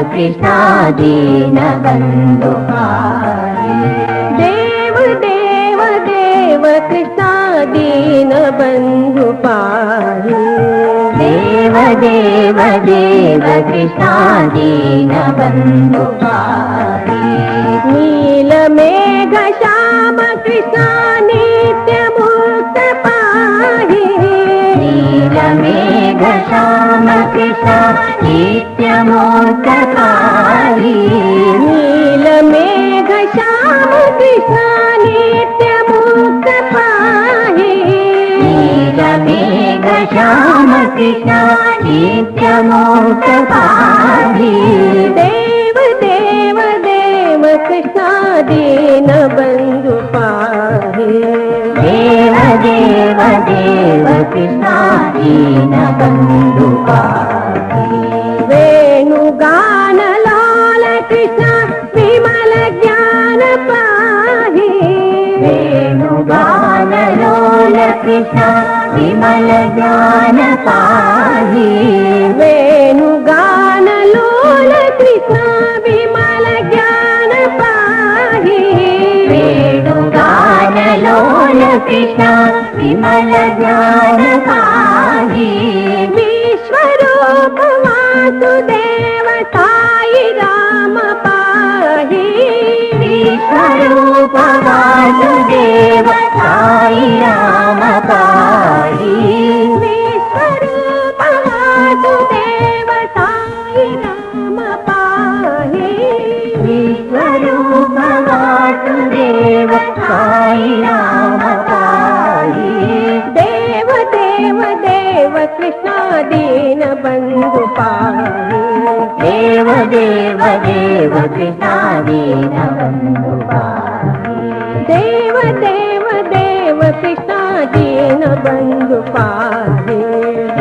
कृष्णा दीन बंधु पाहि। देव देव देव कृष्णा दीन बंधु पाहि। देव देव देव कृष्णा दीन बंधु पाहि। नील मेघ श्याम कृष्णा नित्य मुक्त पाहि। नील मेघ श्याम कृष्णा नित्य मुक्त पाहि। नील मेघ श्याम कृष्णा नित्य मुक्त पाहि। नील मेघ श्याम कृष्णा नित्य मुक्त पाहि। देव देव देव कृष्णा दीन बंधु पाहि। देव देव देव कृष्णा दीन बंधु पाहि। वेणुगान लाल कृष्णा विमल ज्ञान पाहि। वेणुगान लोल कृष्णा विमल ज्ञान पाहि। वेणुगान लोल कृष्णा विमल ज्ञान पाहि। वेणुगान लोल कृष्णा विमल ज्ञान पाहि। विश्वरूप वासुदेव साई राम पाहि। विश्वरूप वासुदेव साई राम पाहि। विश्वरूप वासुदेव साई राम पाहि। विश्वरूप वासुदेव साई राम पाहि। देव देव देव कृष्णा दीन बंधु पाहि। देव देव देव कृष्णा दीन बंधु पाहि। देव देव देव कृष्णा दीन बंधु पाहि।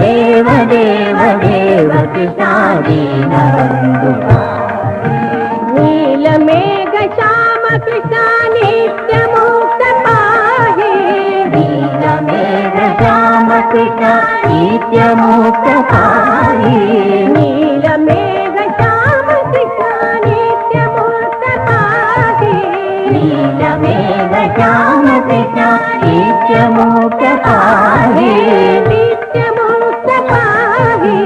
देव देव देव कृष्णा दीन बंधु पाहि। नील मेघ श्याम कृष्णा नित्य मुक्त पाहि। नील मेघ श्याम कृष्णा नित्य मुक्त पाहि। नील मेघ श्याम कृष्णा नित्य मुक्त पाहि। नील मेघ श्याम कृष्णा नित्य मुक्त पाहि। नित्य मुक्त पाहि।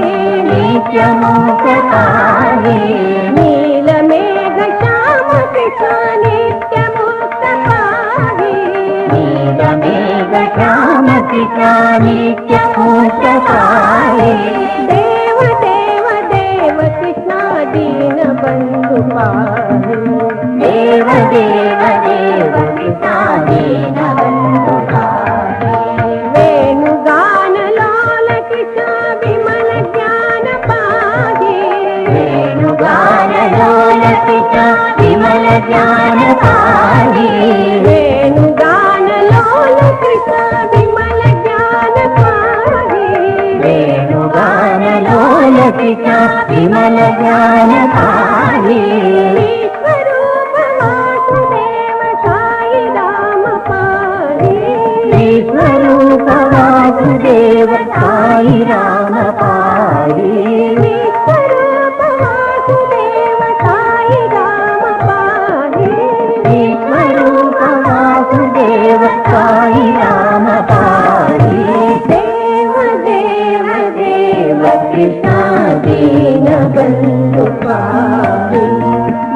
नित्य मुक्त पाहि। नील मेघ श्याम कृष्णा नित्य मुक्त पाहि। नील मेघ श्याम कृष्णा नित्य मुक्त पाहि। देव देव देव कृष्णा दीन बंधु पाहि। देव देव देव कृष्णा दीन बंधु पाहि। वेणुगान लाल कृष्णा विमल ज्ञान पाहि। वेणुगान लोल कृष्णा विमल ज्ञान पाहि। वेणुगान लोल कृष्णा विमल ज्ञान पाहि। वेणुगान लोल कृष्णा विमल ज्ञान पाहि। विश्वरूप वासुदेव साई राम पाहि। विश्वरूप वासुदेव साई राम पाहि। विश्वरूप वासुदेव साई राम पाहि। विश्वरूप वासुदेव साई राम पाहि। देव देव देव कृष्णा दीन बंधु पाहि।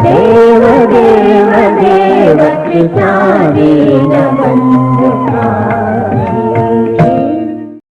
देव देव देव कृष्णा दीन बंधु पाहि।